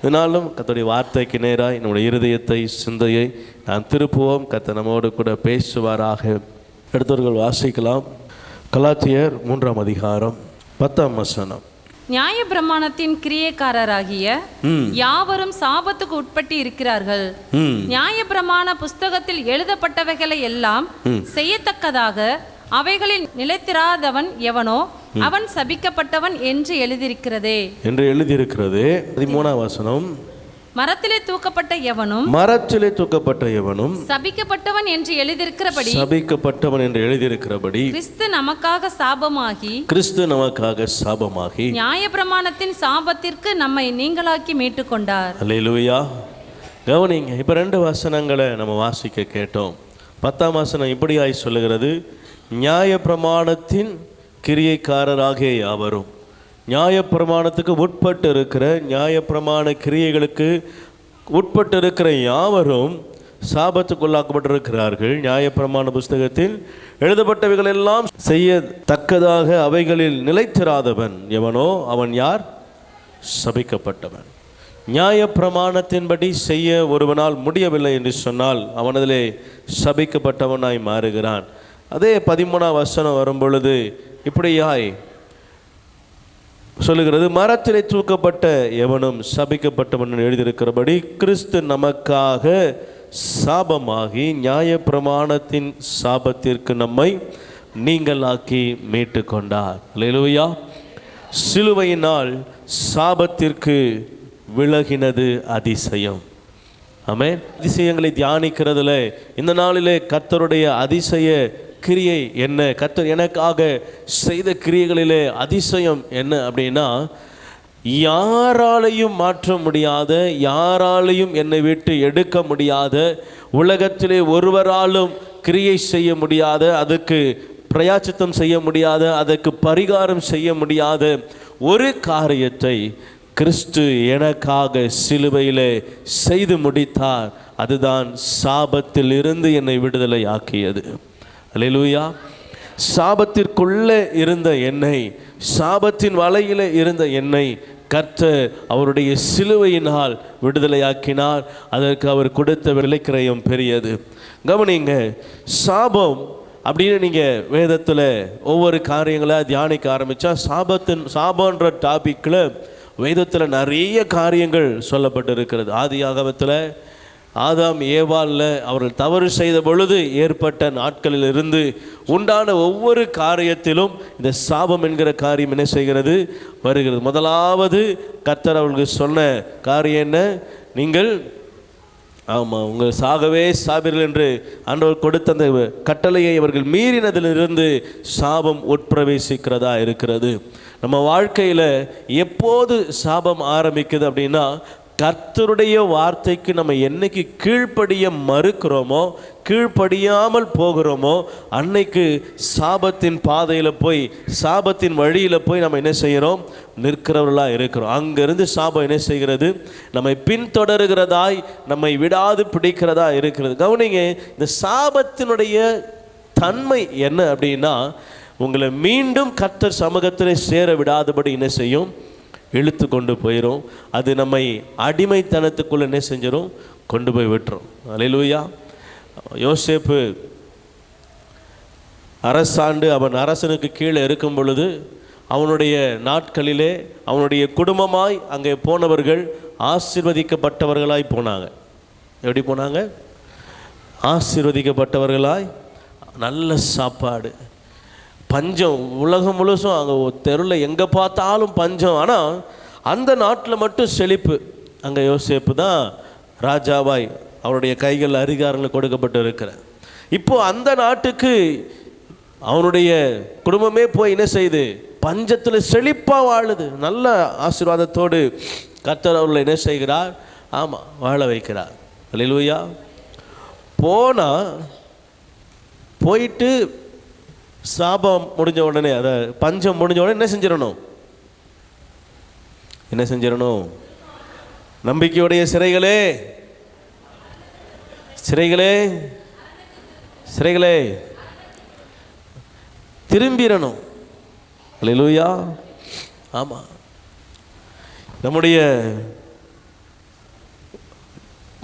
இதனாலும் கர்த்தருடைய வார்த்தைக்கு நேராக என்னுடைய இருதயத்தை சிந்தையை நான் திருப்புவோம். கர்த்தர் நம்மோடு கூட பேசுவாராக. எடுத்தவர்கள் வாசிக்கலாம். கலாத்தியர் 3ஆம் அதிகாரம் 10ஆம் வசனம். நியாயப்பிரமாணத்தின் கிரியைக்காரராகிய யாவரும் சாபத்துக்கு உட்பட்டு இருக்கிறார்கள். நியாயப்பிரமாண புஸ்தகத்தில் எழுதப்பட்டவைகளை எல்லாம் செய்யத்தக்கதாக அவைகளில் நிலைத்திராதவன் எவனோ அவன் சபிக்கப்பட்டவன் என்று எழுதியிருக்கிறதே. 13ஆம் வசனம். மரத்திலே தூக்கப்பட்ட எவனும் சபிக்கப்பட்டவன் என்று எழுதியிருக்கிறபடி கிறிஸ்து நமக்காக சாபமாகி நியாயப்பிரமாணத்தின் சாபத்திற்கு நம்மை நீங்களாக்கி மீட்டு கொண்டார். அல்லேலூயா. கவனிங்க, இப்ப 2 வசனங்களை நம்ம வாசிக்க கேட்டோம். 10ஆம் வசனம் இப்படியாய் சொல்லுகிறது, நியாயப்பிரமாணத்தின் கிரியைக்காரராகிய யாவரும், நியாயப்பிரமாணத்துக்கு உட்பட்டு இருக்கிற, நியாயப்பிரமாண கிரியைகளுக்கு உட்பட்டு இருக்கிற யாவரும் சாபத்துக்குள்ளாக்கப்பட்டிருக்கிறார்கள். நியாயப்பிரமாண புஸ்தகத்தில் எழுதப்பட்டவைகள் எல்லாம் செய்யத்தக்கதாக அவைகளில் நிலைத்திராதவன் எவனோ அவன் யார்? சபிக்கப்பட்டவன். நியாயப்பிரமாணத்தின்படி செய்ய ஒருவனால் முடியவில்லை என்று சொன்னால் அவன் அதிலே சபிக்கப்பட்டவனாய் மாறுகிறான். அதே 13ஆம் வசனம் வரும்பொழுது இப்படியாய் சொல்லுகிறது, மரத்திலே தூக்கப்பட்ட எவனும் சபிக்கப்பட்டவன் எழுதியிருக்கிறபடி கிறிஸ்து நமக்காக சாபமாகி நியாயப்பிரமாணத்தின் சாபத்திற்கு நம்மை நீங்களாக்கி மீட்டு கொண்டார். அல்லேலூயா. சிலுவையினால் சாபத்திற்கு விலகினது அதிசயம். ஆமென். அதிசயங்களை தியானிக்கிறதுல இந்த நாளிலே கர்த்தருடைய அதிசய கிரியை என்ன, கர்த்தர் எனக்காக செய்த கிரியைகளிலே அதிசயம் என்ன அப்படின்னா, யாராலையும் மாற்ற முடியாத, யாராலையும் என்னை விட்டு எடுக்க முடியாத, உலகத்திலே ஒருவராலும் கிரியை செய்ய முடியாத, அதுக்கு பிரயாச்சித்தம் செய்ய முடியாத, அதற்கு பரிகாரம் செய்ய முடியாத ஒரு காரியத்தை கிறிஸ்து எனக்காக சிலுவையிலே செய்து முடித்தார். அதுதான் சாபத்தில் இருந்து என்னை விடுதலை ஆக்கியது. அல்லேலூயா. சாபத்திற்குள்ளே இருந்த என்னை, சாபத்தின் வலையிலே இருந்த என்னை கர்த்தர் அவருடைய சிலுவையினால் விடுதலையாக்கினார். அதற்கு அவர் கொடுத்த விலைக்கிரயம் பெரியது. கவனிங்க, சாபம் அப்படின்னு நீங்கள் வேதத்தில் ஒவ்வொரு காரியங்களை தியானிக்க ஆரம்பித்தா, சாபன்ற டாப்பிக்கில் வேதத்தில் நிறைய காரியங்கள் சொல்லப்பட்டு இருக்கிறது. ஆதியாகமத்தில் ஆதாம் ஏவாளில் அவர்கள் தவறு செய்த பொழுது ஏற்பட்ட நாட்களில் இருந்து உண்டான ஒவ்வொரு காரியத்திலும் இந்த சாபம் என்கிற காரியம் என்ன செய்கிறது? வருகிறது. முதலாவது கர்த்தர் அவர்களுக்கு சொன்ன காரியம் என்ன? நீங்கள் உங்கள் சாகவே சாபீர்கள் என்று ஆண்டவர் கொடுத்த அந்த கட்டளையை அவர்கள் மீறினதிலிருந்து சாபம் உட்பிரவேசிக்கிறதா இருக்கிறது. நம்ம வாழ்க்கையில் எப்போது சாபம் ஆரம்பிக்குது அப்படின்னா, கர்த்தருடைய வார்த்தைக்கு நம்ம என்னைக்கு கீழ்ப்படிய மறுக்கிறோமோ, கீழ்ப்படியாமல் போகிறோமோ, அன்னைக்கு சாபத்தின் பாதையில் போய், சாபத்தின் வழியில் போய் நம்ம என்ன செய்கிறோம்? நிற்கிறவர்களாக இருக்கிறோம். அங்கிருந்து சாபம் என்ன செய்கிறது? நம்மை பின்தொடர்கிறதாய், நம்மை விடாது பிடிக்கிறதா இருக்கிறது. கவனிங்க, இந்த சாபத்தினுடைய தன்மை என்ன அப்படின்னா, உங்களை மீண்டும் கர்த்தர் சமூகத்தில் சேர விடாதபடி என்ன செய்யும்? இழுத்து கொண்டு போயிடும். அது நம்மை அடிமைத்தனத்துக்குள்ள என்ன செஞ்சிடும்? கொண்டு போய் விட்டுரும். அல்லேலூயா. யோசேப்பு அரசாண்டு அவன் அரசனுக்கு கீழே இருக்கும் பொழுது அவனுடைய நாட்களிலே அவனுடைய குடும்பமாய் அங்கே போனவர்கள் ஆசீர்வதிக்கப்பட்டவர்களாய் போனாங்க. எப்படி போனாங்க? ஆசீர்வதிக்கப்பட்டவர்களாய். நல்ல சாப்பாடு, பஞ்சம் உலகம் முழுசும், அங்கே தெருவில் எங்கே பார்த்தாலும் பஞ்சம். ஆனால் அந்த நாட்டில் மட்டும் செழிப்பு. அங்கே யோசேப்பு தான் ராஜாவாய் அவருடைய கைகள் அதிகாரங்கள் கொடுக்கப்பட்டு இருக்கிற. இப்போ அந்த நாட்டுக்கு அவனுடைய குடும்பமே போய் என்ன செய்யுது? பஞ்சத்தில் செழிப்பாக வாழுது. நல்ல ஆசீர்வாதத்தோடு கர்த்தர் அவர்களை என்ன செய்கிறார்? ஆமாம், வாழ வைக்கிறார். அல்லேலூயா. போயிட்டு சாபம் முடிஞ்ச உடனே, அதை பஞ்சம் முடிஞ்ச உடனே என்ன செஞ்சிடணும்? நம்பிக்கையுடைய சிறைகளே திரும்பிடணும். அல்லேலூயா. ஆமாம், நம்முடைய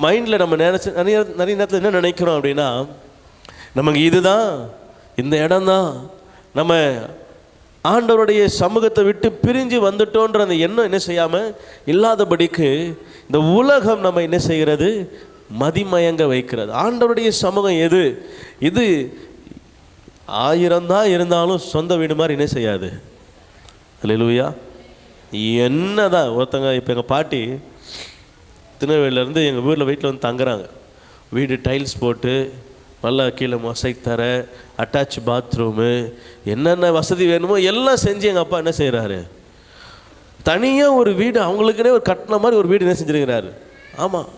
மைண்டில் நம்ம நிறைய நேரத்தில் என்ன நினைக்கிறோம் அப்படின்னா, நமக்கு இதுதான், இந்த இடம்தான், நம்ம ஆண்டவருடைய சமூகத்தை விட்டு பிரிஞ்சு வந்துட்டோன்ற அந்த எண்ணம் என்ன செய்யாமல் இல்லாதபடிக்கு இந்த உலகம் நம்ம என்ன செய்கிறது, மதிமயங்க வைக்கிறது. ஆண்டவருடைய சமூகம் எது, இது 1000 தான் இருந்தாலும் சொந்த வீடு மாதிரி என்ன செய்யாது. அல்லேலூயா. என்னதான் ஒருத்தங்க, இப்போ எங்கள் பாட்டி திருநெல்வேலியிலேருந்து எங்கள் வீட்டில் வந்து தங்குறாங்க. வீடு டைல்ஸ் போட்டு நல்லா கீழே மொசைக் தர, அட்டாச் பாத்ரூமு, என்னென்ன வசதி வேணுமோ எல்லாம் செஞ்சு எங்கள் அப்பா என்ன செய்கிறாரு, தனியாக ஒரு வீடு அவங்களுக்குனே ஒரு கட்டின மாதிரி ஒரு வீடு என்ன செஞ்சுருக்கிறாரு. ஆமாம்,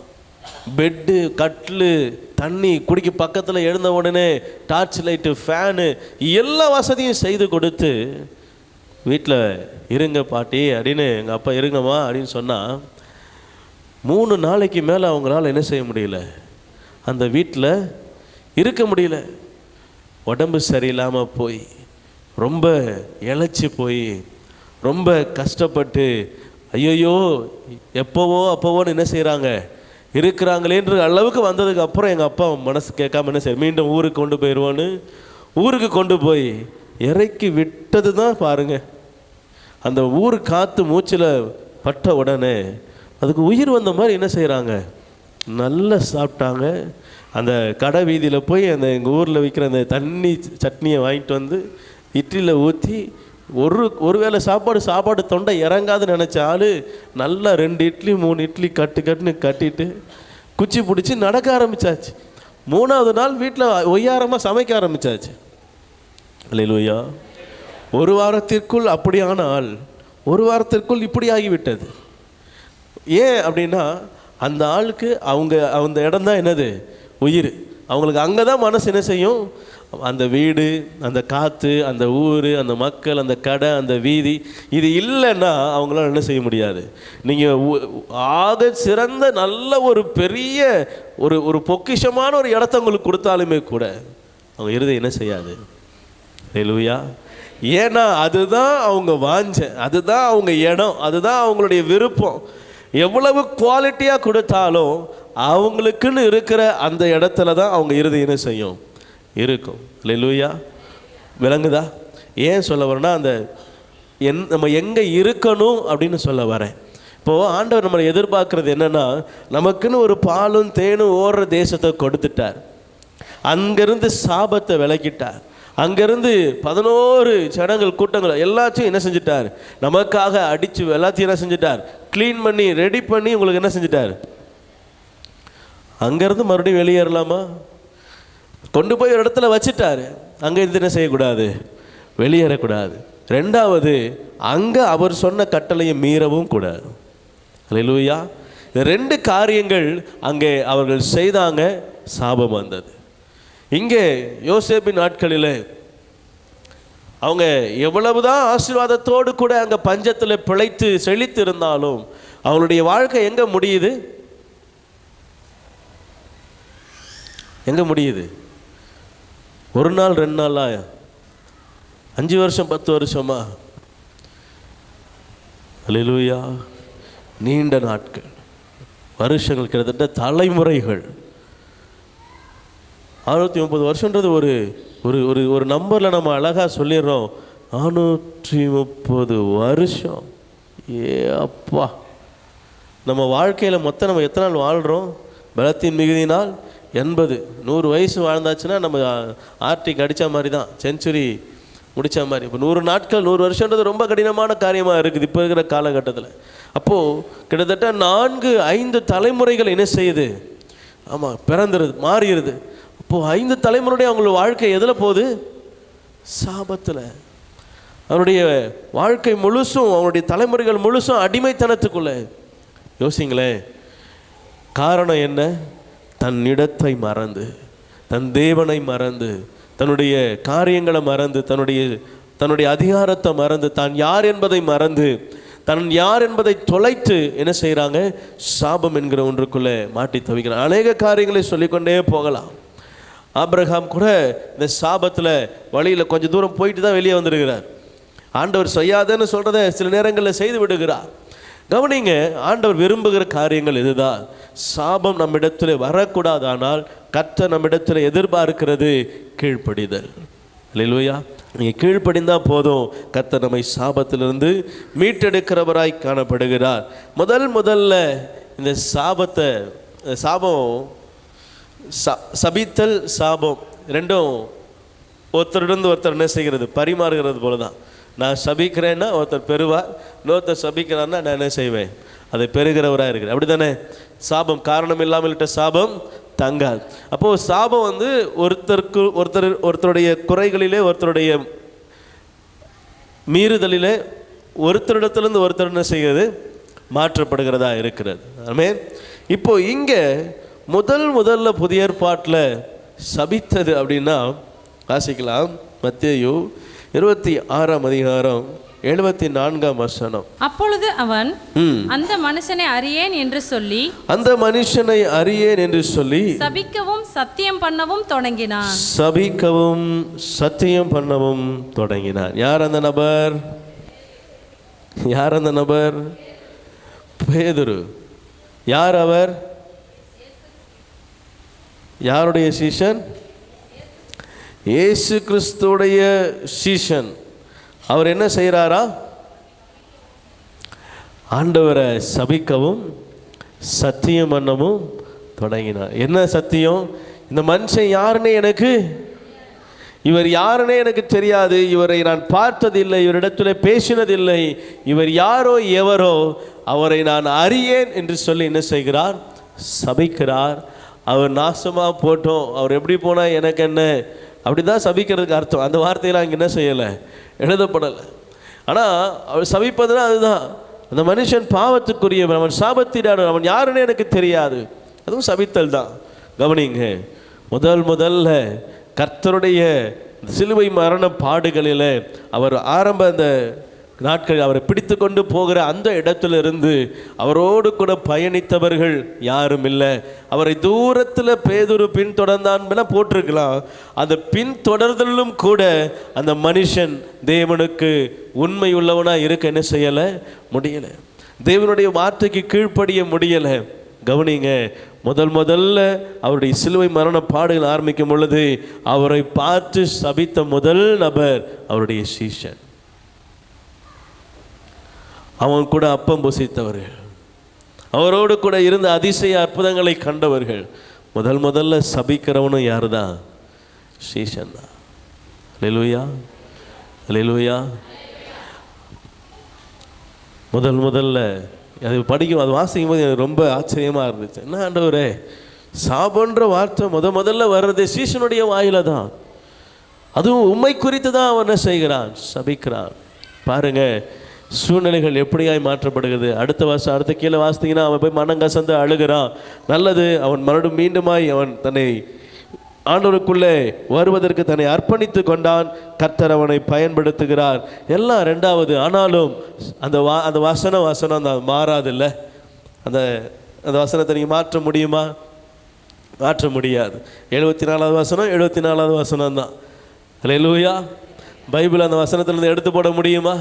பெட்டு, கட்லு, தண்ணி குடிக்க பக்கத்தில் எழுந்த உடனே டார்ச் லைட்டு, ஃபேனு, எல்லா வசதியும் செய்து கொடுத்து வீட்டில் இருங்க பாட்டி அப்படின்னு எங்கள் அப்பா இருங்கம்மா அப்படின்னு சொன்னால் 3 நாளைக்கு மேலே அவங்களால என்ன செய்ய முடியல, அந்த வீட்டில் இருக்க முடியல. உடம்பு சரியில்லாமல் போய் ரொம்ப இளைச்சி போய் ரொம்ப கஷ்டப்பட்டு ஐயோ அப்போவோன்னு என்ன செய்கிறாங்க, இருக்கிறாங்களேன்ற அளவுக்கு வந்ததுக்கு அப்புறம் எங்கள் அப்பா மனசு கேட்காம என்ன செய்ய, மீண்டும் ஊருக்கு கொண்டு போயிடுவோன்னு ஊருக்கு கொண்டு போய் இறக்கி விட்டது தான் பாருங்க. அந்த ஊர் காற்று மூச்சில் பட்ட உடனே அதுக்கு உயிர் வந்த மாதிரி என்ன செய்கிறாங்க, நல்லா சாப்பிட்டாங்க. அந்த கடை வீதியில் போய் அந்த எங்கள் ஊரில் விற்கிற அந்த தண்ணி சட்னியை வாங்கிட்டு வந்து இட்லியில் ஊற்றி ஒரு வேளை சாப்பாடு தொண்டை இறங்காதுன்னு நினச்ச ஆள் நல்லா 2 இட்லி 3 இட்லி கட்டுன்னு கட்டிட்டு குச்சி பிடிச்சி நடக்க ஆரம்பித்தாச்சு. 3ஆவது நாள் வீட்டில் ஒய்யாரமாக சமைக்க ஆரம்பித்தாச்சு. அல்லேலூயா. 1 வாரத்திற்குள் அப்படியான ஆள் 1 வாரத்திற்குள் இப்படி ஆகிவிட்டது. ஏன் அப்படின்னா அந்த ஆளுக்கு அந்த இடம் தான் என்னது, உயிர். அவங்களுக்கு அங்கே தான் மனசு என்ன செய்யும், அந்த வீடு, அந்த காற்று, அந்த ஊர், அந்த மக்கள், அந்த கடை, அந்த வீதி, இது இல்லைன்னா அவங்களால என்ன செய்ய முடியாது. நீங்கள் ஆக சிறந்த நல்ல ஒரு பெரிய ஒரு பொக்கிஷமான ஒரு இடத்த உங்களுக்கு கொடுத்தாலுமே கூட அவங்க இருதயம் என்ன செய்யாது. அல்லேலூயா. ஏன்னா அதுதான் அவங்க வாஞ்ச, அதுதான் அவங்க இடம், அதுதான் அவங்களுடைய விருப்பம். எவ்வளவு குவாலிட்டியாக கொடுத்தாலும் அவங்களுக்குன்னு இருக்கிற அந்த இடத்துல தான் அவங்க இருதயம் என்ன செய்யும், இருக்கும். அல்லேலூயா. விளங்குதா? ஏன் சொல்ல வரேன்னா, அந்த நம்ம எங்கே இருக்கணும் அப்படின்னு சொல்ல வரேன். இப்போது ஆண்டவர் நம்மளை எதிர்பார்க்குறது என்னென்னா, நமக்குன்னு ஒரு பாலும் தேனும் ஓடுற தேசத்தை கொடுத்துட்டார். அங்கேருந்து சாபத்தை விலக்கிட்டார். அங்கேருந்து 11 ஜனங்கள் கூட்டங்கள் எல்லாத்தையும் என்ன செஞ்சிட்டார், நமக்காக அடித்து எல்லாத்தையும் என்ன செஞ்சிட்டார், க்ளீன் பண்ணி ரெடி பண்ணி உங்களுக்கு என்ன செஞ்சிட்டார். அங்கேருந்து மறுபடியும் வெளியேறலாமா, கொண்டு போய் ஒரு இடத்துல வச்சுட்டாரு. அங்கே இருந்து என்ன செய்யக்கூடாது, வெளியேறக்கூடாது. 2வது, அங்கே அவர் சொன்ன கட்டளையை மீறவும் கூடாது. அல்லேலூயா. இந்த 2 காரியங்கள் அங்கே அவர்கள் செய்தாங்க, சாபம் வந்தது. இங்கே யோசேப்பின் நாட்களில் அவங்க எவ்வளவுதான் ஆசீர்வாதத்தோடு கூட அங்கே பஞ்சத்தில் பிழைத்து செழித்து இருந்தாலும் அவங்களுடைய வாழ்க்கை எங்கே முடியுது, எங்கே முடியுது? 1 நாள் 2 நாளா, 5 வருஷம் 10 வருஷமா? அல்லேலூயா. நீண்ட நாட்கள், வருஷங்கள், கிட்டத்தட்ட தலைமுறைகள். 630 வருஷன்றது ஒரு ஒரு ஒரு ஒரு நம்பரில் நம்ம அழகாக சொல்லிடுறோம். 430 வருஷம். அப்பா, நம்ம வாழ்க்கையில் மொத்தம் நம்ம எத்தனை நாள் வாழ்கிறோம்? பலத்தின் மிகுதினால் 80. 100 வயசு வாழ்ந்தாச்சுன்னா நம்ம ஆர்டிக் அடித்த மாதிரி தான், செஞ்சுரி முடித்த மாதிரி. இப்போ 100 நாட்கள் 100 வருஷன்றது ரொம்ப கடினமான காரியமாக இருக்குது இப்போ இருக்கிற காலகட்டத்தில். அப்போது கிட்டத்தட்ட 4-5 தலைமுறைகள் என்ன செய்யுது, ஆமாம், பிறந்துருது, மாறிடுது. இப்போது 5 தலைமுறையுடைய அவங்களோட வாழ்க்கை எதில் போகுது? சாபத்தில். அவருடைய வாழ்க்கை முழுசும், அவருடைய தலைமுறைகள் முழுசும் அடிமைத்தனத்துக்குள்ளே. யோசிங்களேன், காரணம் என்ன? தன் இடத்தை மறந்து, தன் தேவனை மறந்து, தன்னுடைய காரியங்களை மறந்து, தன்னுடைய அதிகாரத்தை மறந்து, தான் யார் என்பதை மறந்து, தன் யார் என்பதை தொலைத்து என்ன செய்கிறாங்க, சாபம் என்கிற ஒன்றுக்குள்ளே மாட்டி தவிக்கிறாங்க. அநேக காரியங்களை சொல்லிக்கொண்டே போகலாம். ஆபிரகாம் கூட இந்த சாபத்தில் வழியில் கொஞ்சம் தூரம் போயிட்டு தான் வெளியே வந்திருக்கிறார். ஆண்டவர் செய்யாதன்னு சொல்கிறத சில நேரங்களில் செய்து விடுகிறார். கவனிங்க, ஆண்டவர் விரும்புகிற காரியங்கள் இதுதான். சாபம் நம்மிடத்தில் வரக்கூடாதானால் கர்த்தர் நம்மிடத்தில் எதிர்பார்க்கிறது கீழ்ப்படிதல். அல்லேலூயா. நீங்கள் கீழ்ப்படிந்தால் போதும், கர்த்தர் நம்மை சாபத்திலிருந்து மீட்டெடுக்கிறவராய் காணப்படுகிறார். முதல்ல இந்த சாபம் சபித்தல் சாபம் ரெண்டும் ஒருத்தரிடம் ஒருத்தர் என்ன செய்கிறது, பரிமாறுகிறது போல தான். நான் சபிக்கிறேன்னா ஒருத்தர் பெறுவார், இன்னொருத்தர் சபிக்கிறான்னா நான் என்ன செய்வேன், அதை பெறுகிறவராக இருக்கிறேன். அப்படி தானே? சாபம் காரணம் இல்லாமல் இட்ட சாபம் தங்காது. அப்போது சாபம் ஒருத்தருடைய குறைகளிலே, ஒருத்தருடைய மீறுதலிலே ஒருத்தரிடத்திலிருந்து ஒருத்தர் என்ன செய்கிறது, மாற்றப்படுகிறதா இருக்கிறது. ஆமென். இப்போ இங்கே முதல்ல புதிய ஏற்பாட்டில் சபித்தது அப்படின்னா வாசிக்கலாம். மத்தேயு 26:74. அப்பொழுது அவன் அந்த மனுஷனை அறியேன் என்று சொல்லி சபிக்கவும் சத்தியம் பண்ணவும் தொடங்கினான். யார் அந்த நபர்? பேதுரு. யார் அவர்? யாருடைய சீஷன்? இயேசு கிறிஸ்துவுடைய சீஷன். அவர் என்ன செய்கிறாரா? ஆண்டவரை சபிக்கவும் சத்தியம் பண்ணவும் தொடங்கினார். என்ன சத்தியம்? இந்த மனுஷன் யாருன்னே இவர் யாருன்னே எனக்கு தெரியாது, இவரை நான் பார்த்ததில்லை, இவரிடத்தில் பேசினதில்லை, இவர் யாரோ எவரோ, அவரை நான் அறியேன் என்று சொல்லி என்ன செய்கிறார், சபிக்கிறார். அவர் நாசமாக போட்டோம், அவர் எப்படி போனால் எனக்கு என்ன, அப்படி தான் சபிக்கிறதுக்கு அர்த்தம். அந்த வார்த்தையெல்லாம் அங்கே என்ன செய்யலை, எழுதப்படலை. ஆனால் அவர் சபிப்பதுனா அதுதான். அந்த மனுஷன் பாவத்துக்குரியவன், அவன் சாபத்திடானவன், அவன் யாருன்னு எனக்கு தெரியாது, அதுவும் சபித்தல் தான். கவனிங்க, முதல்ல கர்த்தருடைய சிலுவை மரண பாடுகளில் அவர் ஆரம்ப அந்த நாட்களில் அவரை பிடித்து கொண்டு போகிற அந்த இடத்திலிருந்து அவரோடு கூட பயணித்தவர்கள் யாரும் இல்லை. அவரை தூரத்தில் பேதுரு பின்தொடர்ந்தான் போட்டிருக்கலாம். அந்த பின்தொடர்தலும் கூட அந்த மனுஷன் தேவனுக்கு உண்மை உள்ளவனாக இருக்க என்ன செய்யலை, முடியலை. தேவனுடைய வார்த்தைக்கு கீழ்ப்படிய முடியலை. கவனிங்க, முதல்ல அவருடைய சிலுவை மரண பாடுகள் ஆரம்பிக்கும் பொழுது அவரை பார்த்து சபித்த முதல் நபர் அவருடைய சீஷன். அவன் கூட அப்பம் புசித்தவர்கள், அவரோடு கூட இருந்த அதிசய அற்புதங்களை கண்டவர்கள். முதல்ல சபிக்கிறவனும் யாரு தான்? சீஷன் தான். அல்லேலூயா, அல்லேலூயா. முதல்ல அது படிக்கும், அது வாசிக்கும் போது எனக்கு ரொம்ப ஆச்சரியமாக இருந்துச்சு. என்ன ஆண்டவரே, சாபன்ற வார்த்தை முதல்ல வர்றது சீஷனுடைய வாயில தான். அதுவும் உண்மை குறித்து தான் அவன் என்ன செய்கிறான், சபிக்கிறான். பாருங்க சூழ்நிலைகள் எப்படியாய் மாற்றப்படுகிறது. அடுத்த கீழே வாசித்தீங்கன்னா அவன் போய் மனங்கசந்து அழுகிறான். நல்லது, அவன் மறுபடியும் மீண்டுமாய் அவன் தன்னை ஆண்டவருக்குள்ளே வருவதற்கு தன்னை அர்ப்பணித்து கொண்டான். கர்த்தர் அவனை பயன்படுத்துகிறார். எல்லாம் ரெண்டாவது. ஆனாலும் அந்த வசனம் அந்த மாறாதில்லை. அந்த வசனத்தை நீங்கள் மாற்ற முடியுமா? மாற்ற முடியாது. 74வது வசனம் 74வது வசனம் தான். அல்லேலூயா. பைபிள் அந்த வசனத்திலிருந்து எடுத்து போட முடியுமா?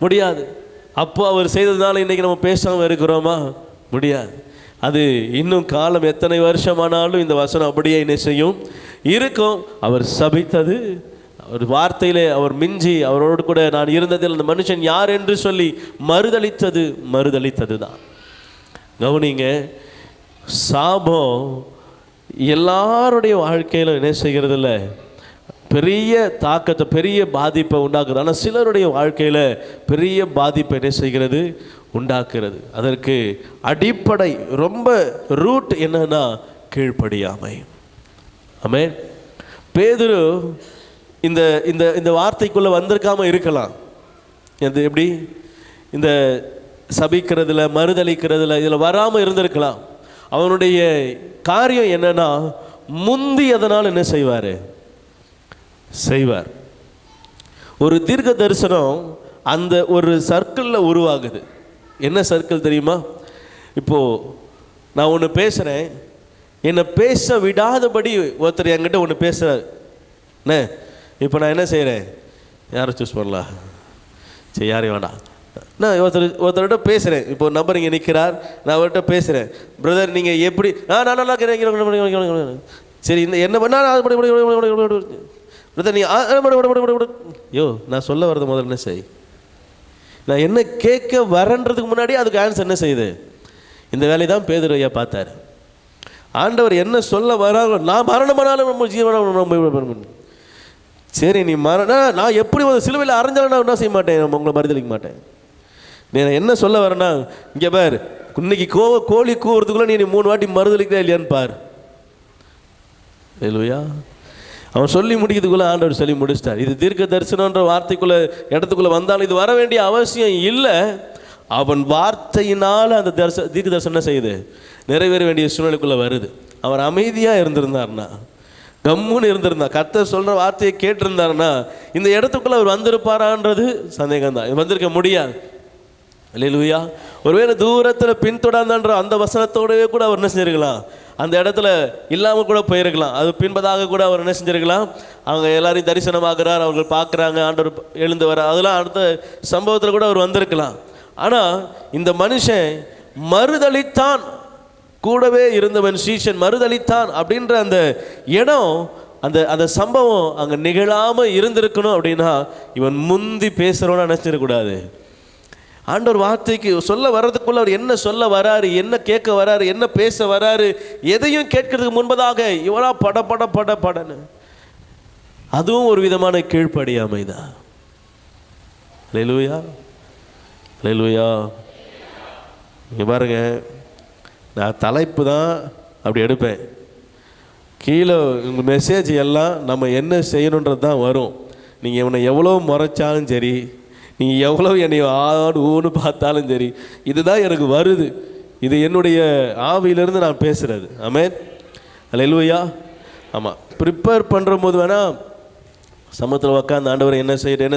முடியாது. அப்போ அவர் செய்ததுனால இன்றைக்கி நம்ம பேசாமல் இருக்கிறோமா? முடியாது. அது இன்னும் காலம் எத்தனை வருஷமானாலும் இந்த வசனம் அப்படியே என்ன செய்யும், இருக்கும். அவர் சபித்தது, அவர் வார்த்தையிலே அவர் மிஞ்சி அவரோடு கூட நான் இருந்ததில் அந்த மனுஷன் யார் என்று சொல்லி மறுதளித்தது தான். கவனிங்க, சாபம் எல்லாருடைய வாழ்க்கையிலும் என்ன செய்கிறது இல்லை, பெரிய தாக்கத்தை பெரிய பாதிப்பை உண்டாக்குறது. ஆனால் சிலருடைய வாழ்க்கையில் பெரிய பாதிப்பை என்ன செய்கிறது, உண்டாக்குறது. அதற்கு அடிப்படை ரொம்ப ரூட் என்னன்னா கீழ்ப்படியாமை. ஆமென். பேதுரு இந்த இந்த இந்த வார்த்தைக்குள்ளே வந்திருக்காம இருக்கலாம். இது எப்படி, இந்த சபிக்கிறதுல மறுதளிக்கிறதுல இதில் வராமல் இருந்திருக்கலாம். அவனுடைய காரியம் என்னன்னா முந்தி அதனால் என்ன செய்வார். ஒரு தீர்க்க தரிசனம் அந்த ஒரு சர்க்கிளில் உருவாகுது. என்ன சர்க்கிள் தெரியுமா? இப்போது நான் ஒன்று பேசுகிறேன், என்னை பேச விடாதபடி ஒருத்தர் என்கிட்ட ஒன்று பேசுகிறார். இப்போ நான் என்ன செய்கிறேன், யாரை சூஸ் பண்ணலாம்? சரி, யாரையும் வேண்டாம். நான் ஒருத்தர்கிட்ட பேசுகிறேன். இப்போ ஒரு நபர் இங்கே நிற்கிறார், நான் அவர்கிட்ட பேசுகிறேன். பிரதர் நீங்கள் எப்படி நான் நல்லா இருக்கிறேன். சரி இந்த என்ன பண்ணா பிரதர் நீ யோ நான் சொல்ல வர்றது முதல்ல என்ன செய். நான் என்ன கேட்க வரன்றதுக்கு முன்னாடி அதுக்கு ஆன்சர் என்ன செய்யுது. இந்த வேலையை தான் பேதுரு ஐயா பார்த்தாரு. ஆண்டவர் என்ன சொல்ல வராங்க, நான் மரணமானாலும் நம்ம ஜீவனம். சரி நீ நான் எப்படி ஒரு சிலுவையில் அரைஞ்சாலும் நான் என்ன செய்ய மாட்டேன், உங்களை மறுதளிக்க மாட்டேன். நீ என்ன சொல்ல வரேன்னா, இங்கே பார் இன்னைக்கு கோழி கூவுறதுக்குள்ளே நீ 3 வாட்டி மறுதளிக்கிறா இல்லையான்னு பார். இல்லையா அவன் சொல்லி முடிக்கிறதுக்குள்ளே ஆண்டவர் சொல்லி முடிச்சிட்டார். இது தீர்க்க தரிசனன்ற வார்த்தைக்குள்ளே இடத்துக்குள்ளே வந்தாலும் இது வர வேண்டிய அவசியம் இல்லை. அவன் வார்த்தையினால் அந்த தீர்க்க தரிசனம் செய்யுது நிறைவேற வேண்டிய சூழ்நிலைக்குள்ளே வருது. அவர் அமைதியாக இருந்திருந்தார்னா, கம்முன்னு இருந்திருந்தா, கர்த்தர் சொல்கிற வார்த்தையை கேட்டிருந்தாருன்னா இந்த இடத்துக்குள்ளே அவர் வந்திருப்பாரான்றது சந்தேகம் தான். வந்திருக்க முடியாது. அல்லேலூயா. ஒருவேளை தூரத்தில் பின்தொடர்ந்தான்ற அந்த வசனத்தோடவே கூட அவர் என்ன செஞ்சிருக்கலாம், அந்த இடத்துல இல்லாமல் கூட போயிருக்கலாம். அது பின்பதாக கூட அவர் என்ன செஞ்சிருக்கலாம், அவங்க எல்லாரையும் தரிசனமாகிறார், அவர்கள் பார்க்குறாங்க, ஆண்டவர் எழுந்து வர, அதெல்லாம் அடுத்த சம்பவத்தில் கூட அவர் வந்திருக்கலாம். ஆனால் இந்த மனுஷன் மறுதளித்தான், கூடவே இருந்தவன் சீஷன் மறுதளித்தான் அப்படின்ற அந்த இடம், அந்த அந்த சம்பவம் அங்கே நிகழாமல் இருந்திருக்கணும். அப்படின்னா இவன் முந்தி பேசுகிறோன்னு நினச்சிடக்கூடாது. ஆண்டவர் வார்த்தைக்கு சொல்ல வர்றதுக்குள்ள அவர் என்ன சொல்ல வராரு, என்ன கேட்க வராரு, என்ன பேச வராரு, எதையும் கேட்கறதுக்கு முன்பதாக இவரா படன்னு அதுவும் ஒரு விதமான கீழ்ப்படியாமை தான். அல்லேலூயா, அல்லேலூயா. இங்கே பாருங்க, நான் தலைப்பு தான் அப்படி எடுப்பேன். கீழே உங்கள் மெசேஜ் எல்லாம் நம்ம என்ன செய்யணுன்றது தான் வரும். நீங்கள் இவனை எவ்வளோ முறைச்சாலும் சரி, நீங்கள் எவ்வளோ என்னை ஆடு ஊன்னு பார்த்தாலும் சரி, இதுதான் எனக்கு வருது. இது என்னுடைய ஆவியிலிருந்து நான் பேசுகிறது. ஆமென், அல்லேலூயா. ஆமாம், ப்ரிப்பேர் பண்ணுற போது வேணால் சமத்தில் உட்காந்து ஆண்டவர் என்ன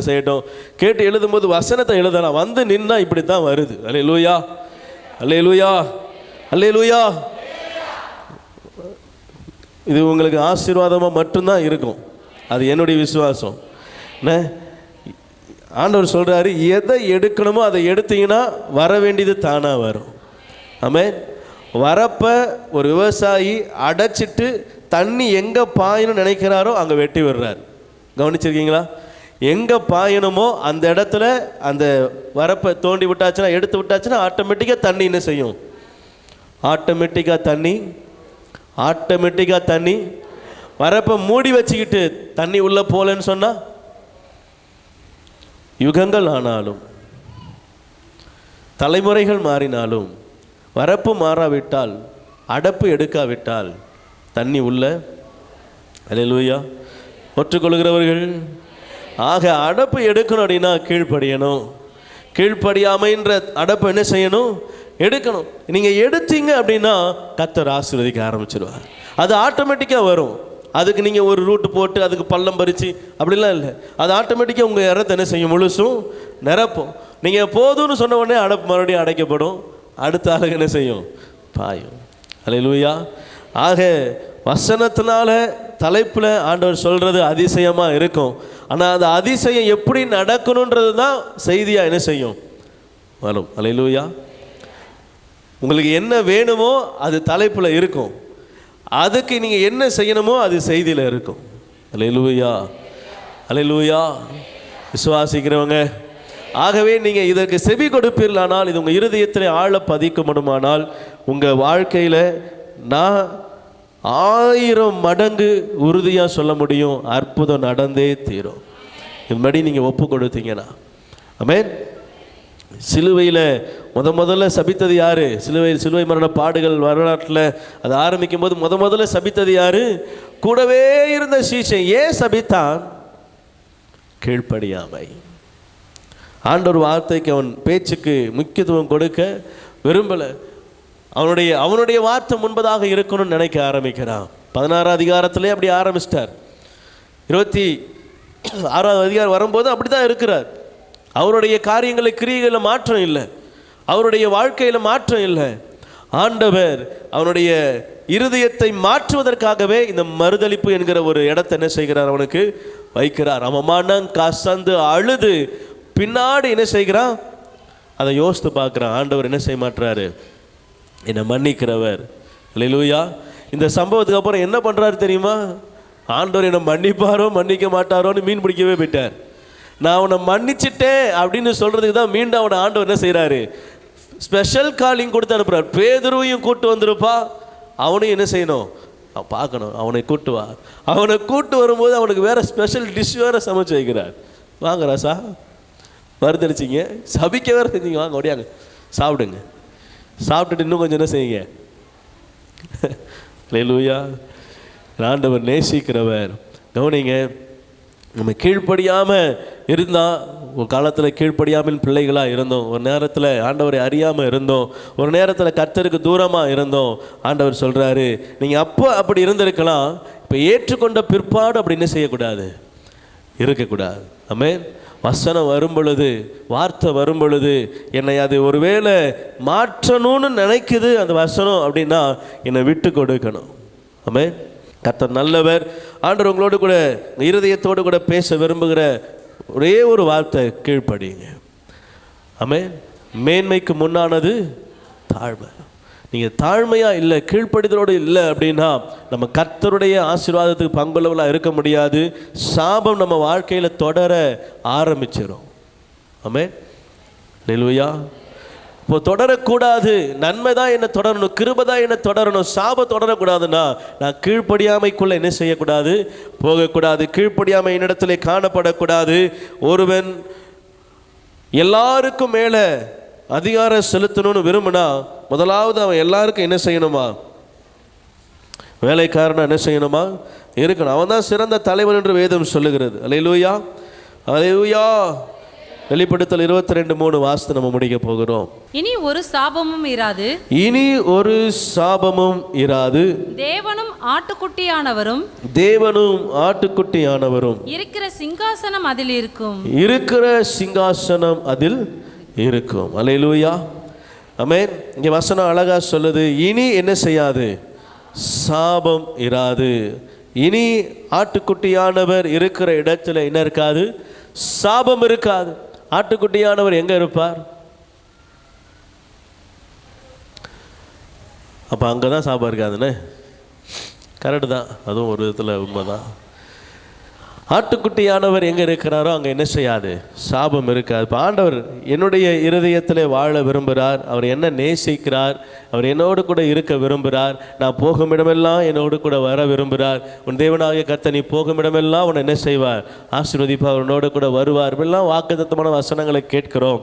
செய்யட்டும் கேட்டு எழுதும்போது வசனத்தை எழுதலாம். வந்து நின்னா இப்படி தான் வருது. அல்லேலூயா, அல்லேலூயா, அல்லேலூயா. இது உங்களுக்கு ஆசீர்வாதமாக மட்டும்தான் இருக்கும். அது என்னுடைய விசுவாசம். என்ன ஆண்டவர் சொல்கிறாரு, எதை எடுக்கணுமோ அதை எடுத்தீங்கன்னா வர வேண்டியது தானாக வரும். ஆமென். வரப்போ ஒரு விவசாயி அடைச்சிட்டு தண்ணி எங்கே பாயணும்னு நினைக்கிறாரோ அங்கே வெட்டி விடுறார். கவனிச்சிருக்கீங்களா? எங்கே பாயணுமோ அந்த இடத்துல அந்த வரப்பை தோண்டி விட்டாச்சுன்னா, எடுத்து விட்டாச்சுன்னா ஆட்டோமேட்டிக்காக தண்ணி என்ன செய்யும், ஆட்டோமேட்டிக்காக தண்ணி வரப்போ மூடி வச்சுக்கிட்டு தண்ணி உள்ளே போகலன்னு சொன்னால், யுகங்கள் ஆனாலும் தலைமுறைகள் மாறினாலும் வரப்பு மாறாவிட்டால், அடப்பு எடுக்காவிட்டால் தண்ணி உள்ள. அல்லேலூயா. ஒற்றுக்கொள்கிறவர்கள். ஆக அடப்பு எடுக்கணும் அப்படின்னா கீழ்ப்படியணும். கீழ்ப்படியாமைன்ற அடப்பு என்ன செய்யணும், எடுக்கணும். நீங்கள் எடுத்தீங்க அப்படின்னா கர்த்தர் ஆசீர்வதிக்க ஆரம்பிச்சிடுவார். அது ஆட்டோமேட்டிக்காக வரும். அதுக்கு நீங்கள் ஒரு ரூட்டு போட்டு அதுக்கு பள்ளம் பறித்து அப்படிலாம் இல்லை. அது ஆட்டோமேட்டிக்காக உங்கள் இடத்த என்ன செய்யும், முழுசும் நிரப்பும். நீங்கள் போதும்னு சொன்ன உடனே அடப்பு மறுபடியும் அடைக்கப்படும். அடுத்த ஆளுக்கு என்ன செய்யும், பாயும். அல்லேலூயா. ஆக வசனத்தினால தலைப்பில் ஆண்டவர் சொல்கிறது அதிசயமாக இருக்கும். ஆனால் அந்த அதிசயம் எப்படி நடக்கணுன்றது தான் செய்தியாக என்ன செய்யும், வரும். அல்லேலூயா. உங்களுக்கு என்ன வேணுமோ அது தலைப்பில் இருக்கும். அதுக்கு நீங்கள் என்ன செய்யணுமோ அது செய்தியில் இருக்கும். அல்லேலூயா, அல்லேலூயா. விசுவாசிக்கிறவங்க, ஆகவே நீங்கள் இதற்கு செவி கொடுப்பீர்களானால், இது உங்கள் இருதயத்தில் ஆழ பதிக்கப்படுமானால், உங்கள் வாழ்க்கையில் நான் 1000 மடங்கு உறுதியாக சொல்ல முடியும், அற்புதம் நடந்தே தீரும். இதுபடி நீங்கள் ஒப்பு கொடுத்தீங்கன்னா. ஆமென். சிலுவையில் முதல்ல சபித்தது யாரு? சிலுவை மரண பாடுகள் வரலாற்றில் அது ஆரம்பிக்கும் போது முதல்ல சபித்தது யாரு? கூடவே இருந்த சீஷன். ஏன் சபித்தான்? கீழ்ப்படியாமை. ஆண்டவர் வார்த்தைக்கு, அவன் பேச்சுக்கு முக்கியத்துவம் கொடுக்க விரும்பலை. அவனுடைய வார்த்தை முன்பதாக இருக்கணும்னு நினைக்க ஆரம்பிக்கிறான். 16 அதிகாரத்திலே அப்படி ஆரம்பிச்சிட்டார். 26 அதிகாரம் வரும்போது அப்படி தான் இருக்கிறார். அவருடைய காரியங்களை கிரியைகளில் மாற்றம் இல்லை, அவருடைய வாழ்க்கையில் மாற்றம் இல்லை. ஆண்டவர் அவனுடைய இருதயத்தை மாற்றுவதற்காகவே இந்த மறுதளிப்பு என்கிற ஒரு இடத்தை என்ன செய்கிறார், அவனுக்கு வைக்கிறார். அவன் மனம் கசந்து அழுது பின்னாடி என்ன செய்கிறான், அதை யோசித்து பார்க்குறான். ஆண்டவர் என்ன செய்ய மாட்டுறாரு? என்னை மன்னிக்கிறவர். அல்லேலூயா. இந்த சம்பவத்துக்கு அப்புறம் என்ன பண்ணுறாரு தெரியுமா? ஆண்டவர் என்னை மன்னிப்பாரோ மன்னிக்க மாட்டாரோன்னு மீன் பிடிக்கவே போயிட்டார். நான் அவனை மன்னிச்சிட்டேன் அப்படின்னு சொல்கிறதுக்கு தான் மீண்டும் அவனை ஆண்டவர் என்ன செய்கிறாரு? ஸ்பெஷல் காலிங் கொடுத்து அனுப்புகிறார். பேதுருவையும் கூட்டு வந்திருப்பா, அவனையும் என்ன செய்யணும்? பார்க்கணும். அவனை கூட்டு வா. அவனை கூட்டு வரும்போது அவனுக்கு வேறு ஸ்பெஷல் டிஷ் வேறு சமைச்சு வைக்கிறார். வாங்க ராசா, மருந்தடிச்சிங்க, சபிக்க வேறு செஞ்சீங்க, வாங்க ஓடியாங்க சாப்பிடுங்க. சாப்பிட்டுட்டு இன்னும் கொஞ்சம் என்ன செய்யுங்க. அல்லேலூயா. ஆண்டவர் நேசிக்கிறவர். கவனிங்க, நம்ம கீழ்ப்படியாமல் இருந்தால், ஒரு காலத்தில் கீழ்ப்படியாமல் பிள்ளைகளாக இருந்தோம், ஒரு நேரத்தில் ஆண்டவரை அறியாமல் இருந்தோம், ஒரு நேரத்தில் கர்த்தருக்கு தூரமாக இருந்தோம். ஆண்டவர் சொல்கிறாரு, நீங்கள் அப்போ அப்படி இருந்திருக்கலாம், இப்போ ஏற்றுக்கொண்ட பிற்பாடு அப்படி என்ன செய்யக்கூடாது? இருக்கக்கூடாது. ஆமென். வசனம் வரும் பொழுது, வார்த்தை வரும் பொழுது, என்னை அது ஒருவேளை மாற்றணும்னு நினைக்குது அந்த வசனம் அப்படின்னா என்னை விட்டு கொடுக்கணும். ஆமென். கர்த்தர் நல்லவர். ஆண்டவர் உங்களோடு கூட இருதயத்தோடு கூட பேச விரும்புகிற ஒரே ஒரு வார்த்தை, கீழ்ப்படிங்க. ஆமென். மேன்மைக்கு முன்னானது தாழ்மை. நீங்கள் தாழ்மையாக இல்லை, கீழ்ப்படிதலோடு இல்லை அப்படின்னா நம்ம கர்த்தருடைய ஆசீர்வாதத்துக்கு பங்குள்ளவளாக இருக்க முடியாது. சாபம் நம்ம வாழ்க்கையில் தொடர ஆரம்பிச்சிடும். ஆமென். அல்லேலூயா. இப்போ தொடரக்கூடாது. நன்மை தான் என்ன தொடரணும், கிருபை தான் என்ன தொடரணும். சாபம் தொடரக்கூடாதுன்னா நான் கீழ்ப்படியாமைக்குள்ளே என்ன செய்யக்கூடாது? போகக்கூடாது. கீழ்ப்படியாமை என்னிடத்திலே காணப்படக்கூடாது. ஒருவன் எல்லாருக்கும் மேலே அதிகாரம் செலுத்தணும்னு விரும்பினா முதலாவது அவன் எல்லாருக்கும் என்ன செய்யணுமா? வேலைக்காரனா என்ன செய்யணுமா? இருக்கணும். அவன் தான் சிறந்த தலைவன் என்று வேதம் சொல்லுகிறது. அல்லேலூயா. அல்லேலூயா. வெளிப்படுத்தல் 22:3 வாசித்து நம்ம முடிக்க போகிறோம். இனி ஒரு சாபமும் இராது. இனி ஒரு சாபமும் இராது. தேவனும் ஆட்டுக்குட்டியானவரும் இருக்கிற சிங்காசனம் அதில் இருக்கும். இருக்கிற சிங்காசனம் அதில் இருக்கும். அல்லேலூயா. ஆமென். இங்கே வசனம் அழகா சொல்லுது, இனி என்ன செய்யாது? சாபம் இராது. இனி ஆட்டுக்குட்டியானவர் இருக்கிற இடத்துல என்ன இருக்காது? சாபம் இருக்காது. ஆட்டுக்குட்டியானவர் எங்க இருப்பார்? அப்போ அங்கே தான் சாபம் இருக்காதுன்னு. கரெக்டு தான், அதுவும் ஒரு விதத்தில் உண்மைதான். ஆட்டுக்குட்டியானவர் எங்கே இருக்கிறாரோ அங்கே என்ன செய்யாது? சாபம் இருக்காது. இப்போ ஆண்டவர் என்னுடைய இருதயத்தில் வாழ விரும்புகிறார். அவர் என்ன நேசிக்கிறார். அவர் என்னோடு கூட இருக்க விரும்புகிறார். நான் போகும் இடமெல்லாம் என்னோடு கூட வர விரும்புகிறார். உன் தேவனாகிய கர்த்தர் நீ போகும் இடமெல்லாம் உன்னை என்ன செய்வார்? ஆசீர்வதிப்பார். அவனோடு கூட வருவார். இப்பெல்லாம் வாக்குத்தத்தமான வசனங்களை கேட்கிறோம்.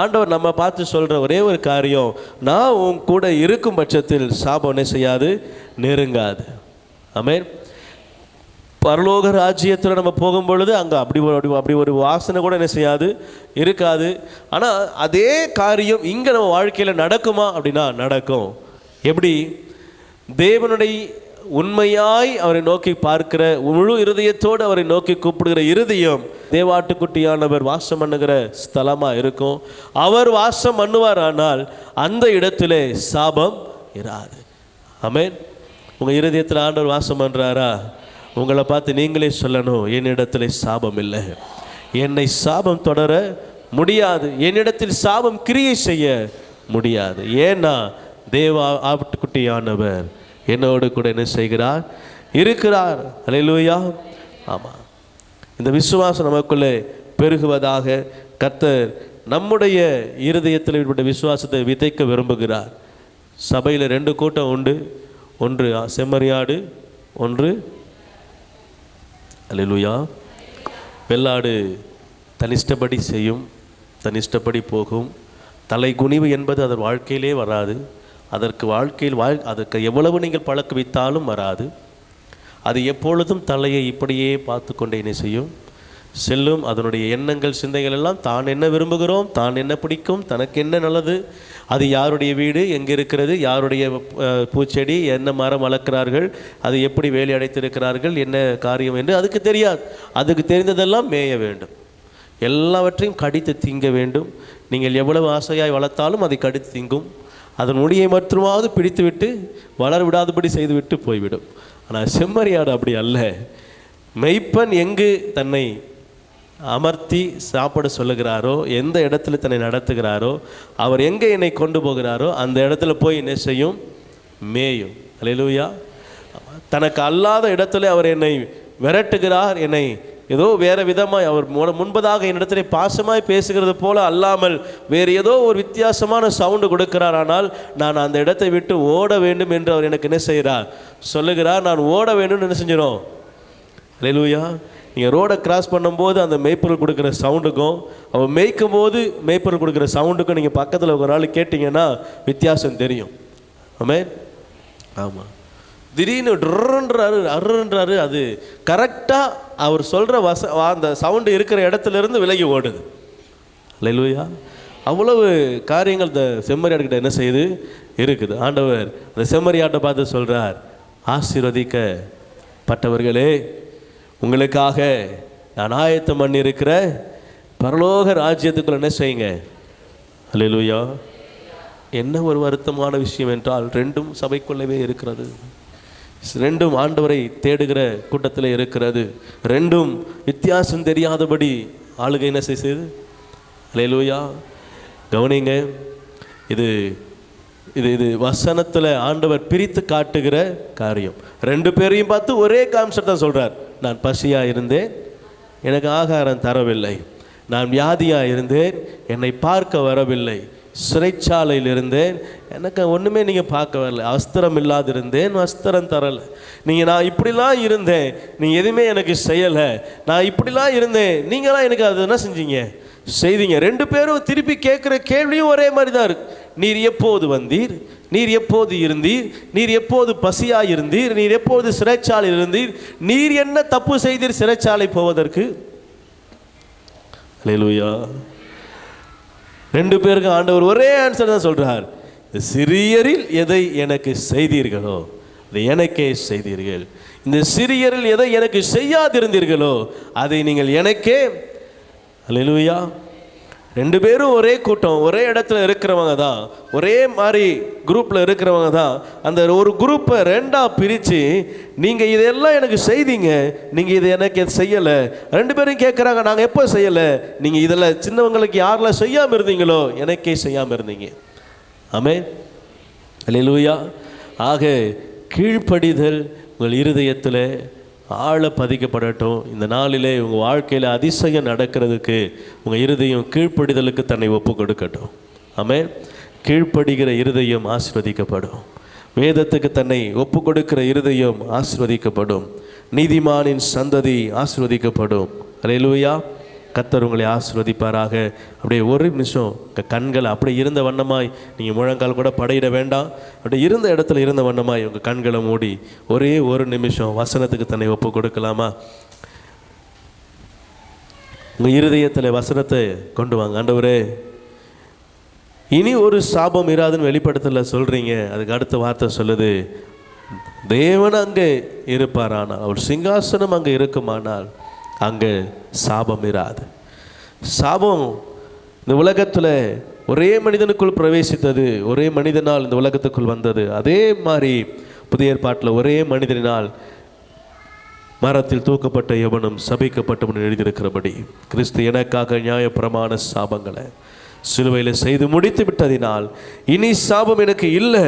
ஆண்டவர் நம்ம பார்த்து சொல்கிற ஒரே ஒரு காரியம், நான் உன் கூட இருக்கும் பட்சத்தில் சாபம் என்ன செய்யாது? நெருங்காது. ஆமென். பரலோக ராஜ்யத்தில் நம்ம போகும் பொழுது அங்கே அப்படி ஒரு வாசனை கூட என்ன செய்யாது? இருக்காது. ஆனால் அதே காரியம் இங்கே நம்ம வாழ்க்கையில் நடக்குமா அப்படின்னா நடக்கும். எப்படி? தேவனுடைய உண்மையாய் அவரை நோக்கி பார்க்கிற முழு இருதயத்தோடு அவரை நோக்கி கூப்பிடுகிற இருதயம் தேவாட்டுக்குட்டியானவர் வாசம் பண்ணுகிற ஸ்தலமாக இருக்கும். அவர் வாசம் பண்ணுவார். ஆனால் அந்த இடத்திலே சாபம் இராது. ஆமென். உங்கள் இருதயத்தில் ஆண்டவர் வாசம் பண்ணுறாரா? உங்களை பார்த்து நீங்களே சொல்லணும், என்னிடத்தில் சாபம் இல்லை, என்னை சாபம் தொடர முடியாது, என்னிடத்தில் சாபம் கிரியை செய்ய முடியாது. ஏன்னா தேவ ஆட்டுக்குட்டியானவர் என்னோடு கூட என்ன செய்கிறார்? இருக்கிறார். அல்லேலூயா. ஆமாம். இந்த விசுவாசம் நமக்குள்ளே பெருகுவதாக கர்த்தர் நம்முடைய இருதயத்தில் இப்படி விசுவாசத்தை விதைக்க விரும்புகிறார். சபையில் 2 கூட்டம் உண்டு. ஒன்று செம்மறியாடு, ஒன்று அல்லேலூயா வெள்ளாடு. தனிஷ்டப்படி செய்யும், தனிஷ்டப்படி போகும். தலை குனிவு என்பது அதன் வாழ்க்கையிலே வராது. அதற்கு எவ்வளவு நீங்கள் பழக்குவித்தாலும் வராது. அது எப்பொழுதும் தலையை இப்படியே பார்த்து கொண்டே என்ன செய்யும்? செல்லும். அதனுடைய எண்ணங்கள் சிந்தைகள் எல்லாம் தான் என்ன விரும்புகிறோம், தான் என்ன பிடிக்கும், தனக்கு என்ன நல்லது, அது யாருடைய வீடு எங்கே இருக்கிறது, யாருடைய பூச்செடி, என்ன மரம் வளர்க்கிறார்கள், அது எப்படி வேலி அடைத்திருக்கிறார்கள், என்ன காரியம் என்று அதுக்கு தெரியாது. அதுக்கு தெரிந்ததெல்லாம் மேய வேண்டும், எல்லாவற்றையும் கடித்து திங்க வேண்டும். நீங்கள் எவ்வளவு ஆசையாய் வளர்த்தாலும் அதை கடித்து திங்கும். அதன் முடியை மட்டுமாவது பிடித்துவிட்டு வளர விடாதபடி செய்துவிட்டு போய்விடும். ஆனால் செம்மறியாடு அப்படி அல்ல. மெய்ப்பன் எங்கு தன்னை அமர்த்தி சாப்பிட சொல்லுகிறாரோ, எந்த இடத்துல தன்னை நடத்துகிறாரோ, அவர் எங்கே என்னை கொண்டு போகிறாரோ அந்த இடத்துல போய் என்ன செய்யும்? மேயும். அல்லேலூயா. தனக்கு அல்லாத இடத்துல அவர் என்னை விரட்டுகிறார். என்னை ஏதோ வேறு விதமாய் அவர் முன்பதாக என்னிடத்திலே பாசமாய் பேசுகிறது போல அல்லாமல் வேறு ஏதோ ஒரு வித்தியாசமான சவுண்டு கொடுக்கிறார். ஆனால் நான் அந்த இடத்தை விட்டு ஓட வேண்டும் என்று அவர் எனக்கு என்ன செய்கிறார்? சொல்லுகிறார். நான் ஓட வேண்டும்னு என்ன செஞ்சிடும்? அல்லேலூயா. நீங்கள் ரோடை கிராஸ் பண்ணும்போது அந்த மேய்ப்பொருள் கொடுக்குற சவுண்டுக்கும் அவர் மேய்க்கும் போது மேய்ப்பொருள் கொடுக்குற சவுண்டுக்கும் நீங்கள் பக்கத்தில் ஒரு நாள் கேட்டிங்கன்னா வித்தியாசம் தெரியும். ஆமென். ஆமாம். திடீர்னு ட்ருன்றாரு அருன்றாரு, அது கரெக்டாக அவர் சொல்கிற அந்த சவுண்டு இருக்கிற இடத்துலேருந்து விலகி ஓடுது. அல்லேலூயா. அவ்வளவு காரியங்கள் இந்த செம்மறியாட்டுக்கிட்ட என்ன செய்யுது இருக்குது. ஆண்டவர் அந்த செம்மறியாட்டை பார்த்து சொல்கிறார், ஆசீர்வதிக்கப்பட்டவர்களே, உங்களுக்காக நான் ஆயத்தம் பண்ணியிருக்கிற பரலோக ராஜ்யத்துக்குள்ள என்ன செய்யுங்க. அல்லேலூயா. என்ன ஒரு வருத்தமான விஷயம் என்றால், ரெண்டும் சபைக்குள்ளவே இருக்கிறது. ரெண்டும் ஆண்டவரை தேடுகிற கூட்டத்தில் இருக்கிறது. ரெண்டும் வித்தியாசம் தெரியாதபடி ஆளுகை என்ன செய்யுது. அல்லேலூயா. கவனிங்க, இது இது இது வசனத்தில் ஆண்டவர் பிரித்து காட்டுகிற காரியம். ரெண்டு பேரையும் பார்த்து ஒரே கான்செப்ட் தான் சொல்கிறார். நான் பசியாக இருந்தேன், எனக்கு ஆகாரம் தரவில்லை. நான் வியாதியாக இருந்தேன், என்னை பார்க்க வரவில்லை. சிறைச்சாலையில் இருந்தேன், எனக்கு ஒன்றுமே நீங்கள் பார்க்க வரல. வஸ்திரம் இல்லாதிருந்தேன், வஸ்திரம் தரலை. நான் இப்படிலாம் இருந்தேன், நீங்கள் எதுவுமே எனக்கு செய்யலை. நான் இப்படிலாம் இருந்தேன், நீங்களாம் எனக்கு அது என்ன செஞ்சீங்க? செய்தீங்க. ரெண்டு பேரும் திருப்பி கேட்குற கேள்வியும் ஒரே மாதிரி தான் இருக்கு. நீர் எப்போது வந்தீர்? நீர் எப்போது இருந்தீர்? நீர் எப்போது பசியாக இருந்தீர்? நீர் எப்போது சிறைச்சாலையில் இருந்தீர்? நீர் என்ன தப்பு செய்தீர் சிறைச்சாலை போவதற்கு? அல்லேலூயா. ரெண்டு பேருக்கு ஆண்டவர் ஒரே ஆன்சர் தான் சொல்றார். சிறியரில் எதை எனக்கு செய்தீர்களோ அதை எனக்கே செய்தீர்கள். இந்த சிறியரில் எதை எனக்கு செய்யாதிருந்தீர்களோ அதை நீங்கள் எனக்கே. அல்லேலூயா. ரெண்டு பேரும் ஒரே கூட்டம், ஒரே இடத்துல இருக்கிறவங்க தான், ஒரே மாதிரி குரூப்பில் இருக்கிறவங்க தான். அந்த ஒரு குரூப்பை ரெண்டாக பிரித்து நீங்கள் இதெல்லாம் எனக்கு செய்தீங்க, நீங்கள் இதை எனக்கு செய்யலை. ரெண்டு பேரும் கேட்குறாங்க, நாங்கள் எப்போ செய்யலை? நீங்கள் இதில் சின்னவங்களுக்கு யாரெல்லாம் செய்யாமல் இருந்தீங்களோ எனக்கே செய்யாமல் இருந்தீங்க. ஆமென். அல்லேலூயா. ஆக கீழ்ப்படிதல் உங்கள் இருதயத்தில் ஆழ பதிக்கப்படட்டும். இந்த நாளிலே உங்கள் வாழ்க்கையில் அதிசயம் நடக்கிறதுக்கு உங்கள் இருதயம் கீழ்ப்படிதலுக்கு தன்னை ஒப்பு கொடுக்கட்டும். ஆமென். கீழ்ப்படுகிற இருதயம் ஆசீர்வதிக்கப்படும். வேதத்துக்கு தன்னை ஒப்பு கொடுக்கிற இருதயம் ஆசீர்வதிக்கப்படும். நீதிமானின் சந்ததி ஆசீர்வதிக்கப்படும். அல்லேலூயா. கர்த்தர் உங்களை ஆசீர்வதிப்பாராக. அப்படியே ஒரு நிமிஷம் கண்களை அப்படியே இருந்த வண்ணமாய், நீங்கள் முழங்கால் கூட படையிட வேண்டாம், அப்படியே இருந்த இடத்துல இருந்த வண்ணமாய் உங்கள் கண்களை மூடி ஒரே ஒரு நிமிஷம் வசனத்துக்கு தன்னை ஒப்பு கொடுக்கலாமா? உங்கள் இருதயத்தில் வசனத்தை கொண்டு வாங்க. ஆண்டவரே, இனி ஒரு சாபம் இராதுன்னு வெளிப்படுத்தல சொல்கிறீங்க. அதுக்கு அடுத்த வார்த்தை சொல்லுது, தேவன் அங்கே இருப்பாரானால், அவர் சிங்காசனம் அங்கே இருக்குமானால் அங்கே சாபம் இராது. சாபம் இந்த உலகத்தில் ஒரே மனிதனுக்குள் பிரவேசித்தது, ஒரே மனிதனால் இந்த உலகத்துக்குள் வந்தது. அதே மாதிரி புதிய ஏற்பாட்டில் ஒரே மனிதனால் மரத்தில் தூக்கப்பட்ட எவனும் சபிக்கப்பட்டவன் எழுதியிருக்கிறபடி கிறிஸ்து எனக்காக நியாயப்பிரமாண சாபங்களை சிலுவையில் செய்து முடித்து விட்டதினால் இனி சாபம் எனக்கு இல்லை.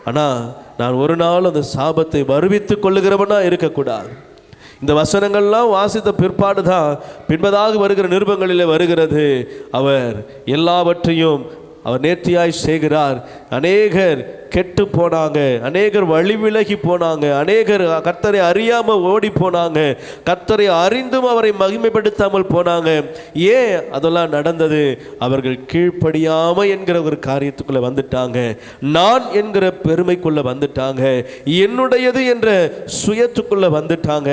ஆனால் நான் ஒரு நாள் அந்த சாபத்தை வருவித்து கொள்ளுகிறவனா இருக்கக்கூடாது. இந்த வசனங்கள்லாம் வாசித்த பிற்பாடு தான் பின்பதாக வருகிற நிருபங்களில் வருகிறது, அவர் எல்லாவற்றையும் அவர் நேர்த்தியாய் செய்கிறார். அநேகர் கெட்டு போனாங்க, அநேகர் வழி விலகி போனாங்க, அநேகர் கர்த்தரை அறியாமல் ஓடி போனாங்க, கர்த்தரை அறிந்தும் அவரை மகிமைப்படுத்தாமல் போனாங்க. ஏன் அதெல்லாம் நடந்தது? அவர்கள் கீழ்ப்படியாமை என்கிற ஒரு காரியத்துக்குள்ளே வந்துட்டாங்க, நான் என்கிற பெருமைக்குள்ளே வந்துட்டாங்க, என்னுடையது என்ற சுயத்துக்குள்ளே வந்துட்டாங்க.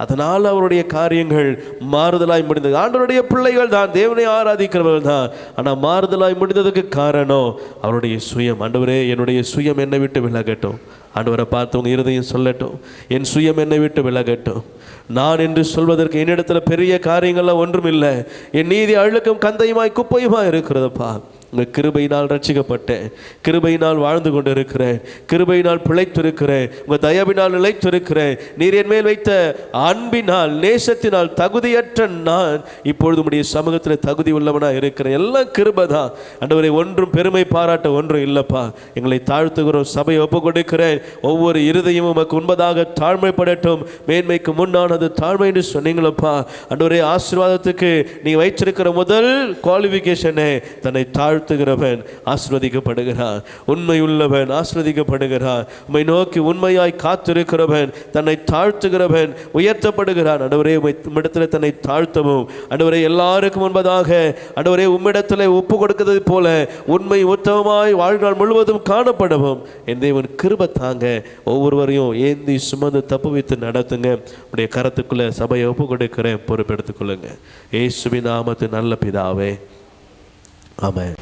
அதனால் அவருடைய காரியங்கள் மாறுதலாய் முடிந்தது. ஆண்டவருடைய பிள்ளைகள் தான், தேவனை ஆராதிக்கிறவர்கள் தான். ஆனால் மாறுதலாய் முடிந்ததுக்கு காரணம் அவருடைய சுயம். ஆண்டவரே, என்னுடைய சுயம் என்னை விட்டு விலகட்டும். ஆண்டவரை பார்த்து உங்கள் இருதயம் சொல்லட்டும், என் சுயம் என்னை விட்டு விலகட்டும். நான் என்று சொல்வதற்கு என்னிடத்தில் பெரிய காரியங்கள்லாம் ஒன்றும் இல்லை. என் நீதி அழுக்கும் கந்தையுமாய் குப்பையுமாய் இருக்கிறதப்பா. உங்கள் கிருபையினால் ரட்சிக்கப்பட்டேன், கிருபையினால் வாழ்ந்து கொண்டு இருக்கிறேன், கிருபையினால் பிழைத்திருக்கிறேன், உங்கள் தயவினால் நிலைத்திருக்கிறேன். நீர் என் மேல் வைத்த அன்பினால் நேசத்தினால் தகுதியற்ற நான் இப்பொழுது உம்முடைய சமூகத்தில் தகுதி உள்ளவனாக இருக்கிறேன். எல்லாம் கிருபை தான் ஆண்டவரே. ஒன்றும் பெருமை பாராட்ட ஒன்றும் இல்லைப்பா. எங்களை தாழ்த்துகிறோம், சபையை ஒப்பு கொடுக்கிறேன். ஒவ்வொரு இருதயமும் உமக்கு உண்பதாக தாழ்மைப்படட்டும். மேன்மைக்கு முன்னானது தாழ்மை என்று சொன்னீங்களப்பா ஆண்டவரே. ஆசீர்வாதத்துக்கு நீ வைச்சிருக்கிற முதல் குவாலிஃபிகேஷனே தன்னை தாழ்த்துகிறவன் ஆசீர்வதிக்கப்படுகிறான், உண்மை உள்ளவன் ஆசீர்வதிக்கப்படுகிறான். உம்மை நோக்கி உண்மையாய் காத்திருக்கிறவன், தன்னை தாழ்த்துகிறவன் உயர்த்தப்படுகிறான். ஆண்டவரே உம்மிடத்தில் தன்னை தாழ்த்தவும் ஆண்டவரே, எல்லாருக்கும் முன்பதாக ஆண்டவரே உம்மிடத்தில் ஒப்பு கொடுக்கிறது போல உண்மை உத்தமமாய் வாழ்நாள் முழுவதும் காணப்படவும் என் தேவன் கிருபை தாங்க. ஒவ்வொருவரையும் ஏந்தி சுமந்து தப்பு வைத்து நடத்துங்க. உடைய கரத்துக்குள்ள சபையை ஒப்பு கொடுக்கிறேன், பொறுப்பெடுத்துக் கொள்ளுங்க. இயேசுவின் நாமத்தின் நல்ல பிதாவே, ஆமென்.